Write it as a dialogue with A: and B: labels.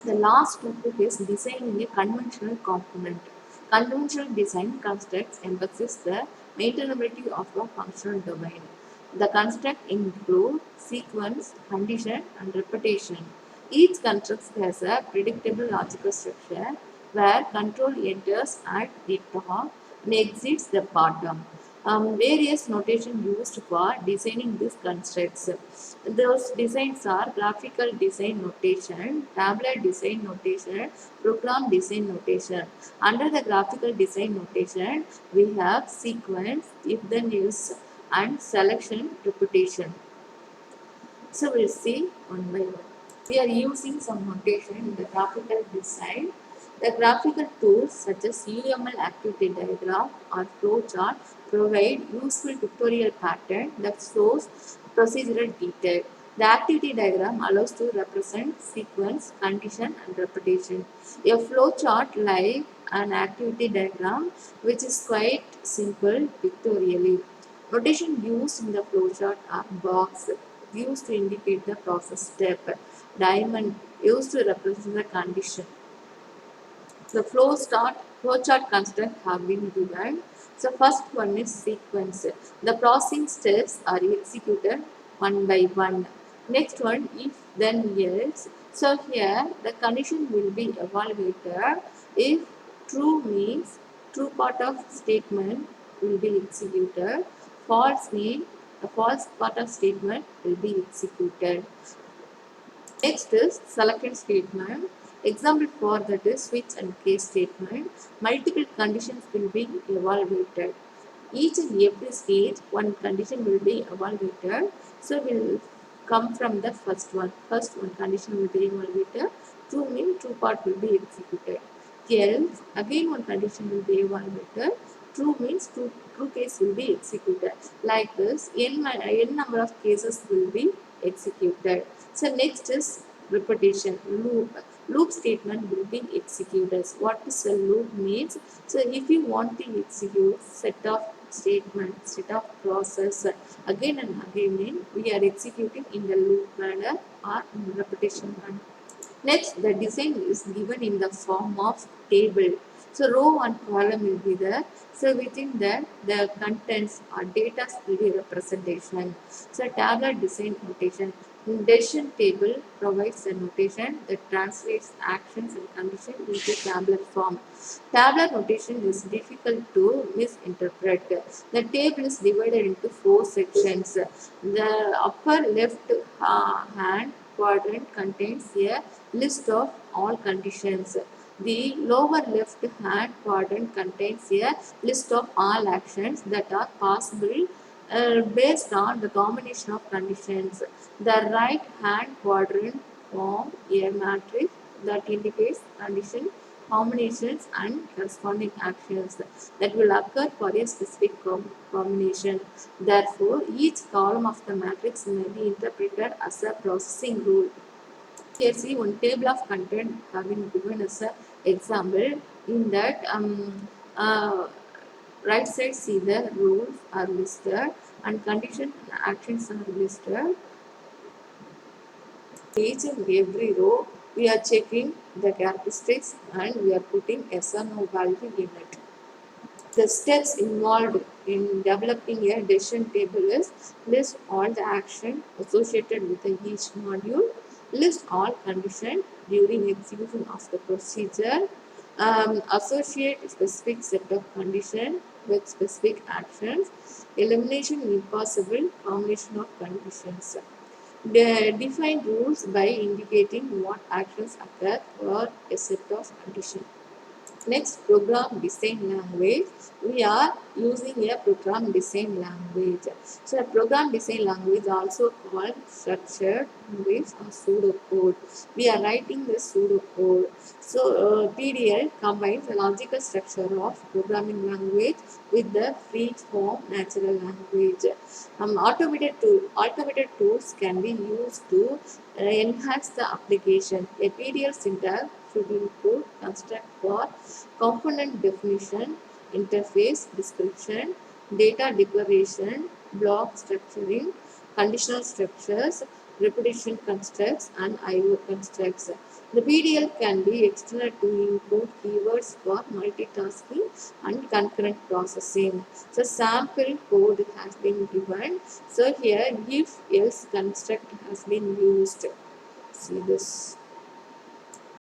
A: The last topic is designing a conventional component. Conventional design constructs emphasize the maintainability of a functional domain. The construct include sequence, condition, and repetition. Each construct has a predictable logical structure where control enters at the top and exits the bottom. Various notation used for designing these constructs. Those designs are graphical design notation, tablet design notation, program design notation. Under the graphical design notation, we have sequence, if then else, and selection repetition. So we'll see one by one. We are using some notation in the graphical design. The graphical tools such as UML activity diagram or flowchart provide useful tutorial pattern that shows procedural detail. The activity diagram allows to represent sequence, condition and repetition. A flowchart like an activity diagram which is quite simple pictorially. Notation used in the flowchart are box used to indicate the process step, diamond used to represent the condition. The flowchart construct have been given. So first one is sequence. The processing steps are executed one by one. Next one, if then else. So here the condition will be evaluated. If true means true part of statement will be executed. False means the false part of statement will be executed. Next is selected statement. Example for that is switch and case statement. Multiple conditions will be evaluated. Each and every stage, one condition will be evaluated. So we'll come from the first one. First one condition will be evaluated. True means true part will be executed. Else, again one condition will be evaluated. True means true case will be executed. Like this, n number of cases will be executed. So next is repetition, loop. Loop statement will be executed. What is a loop means? So if you want to execute set of statement, set of process again and again, we are executing in the loop manner or in repetition manner. Next, the design is given in the form of table. So row and column will be there. So within that, the contents or data will be representation. So tabular design notation. Decision table provides a notation that translates actions and conditions into tabular form. Tabular notation is difficult to misinterpret. The table is divided into four sections. The upper left hand quadrant contains a list of all conditions. The lower left hand quadrant contains a list of all actions that are possible based on the combination of conditions. The right hand quadrant forms a matrix that indicates condition combinations and corresponding actions that will occur for a specific combination. Therefore, each column of the matrix may be interpreted as a processing rule. Here see one table of content having given as an example. In that right side see the rules are listed and condition and actions are listed. Each and every row we are checking the characteristics and we are putting yes or no value in it. The steps involved in developing a decision table is list all the action associated with each module, list all conditions during execution of the procedure, associate specific set of conditions with specific actions, elimination impossible combination of conditions. Define rules by indicating what actions occur for a set of conditions. Next, program design language. We are using a program design language. So, a program design language also called structured language or pseudocode. We are writing the pseudocode. So, PDL combines the logical structure of programming language with the free form natural language. Automated tools can be used to enhance the application. A PDL syntax should include construct for component definition, interface description, data declaration, block structuring, conditional structures, repetition constructs, and IO constructs. The PDL can be extended to include keywords for multitasking and concurrent processing. So sample code has been given. So here if else construct has been used. See this.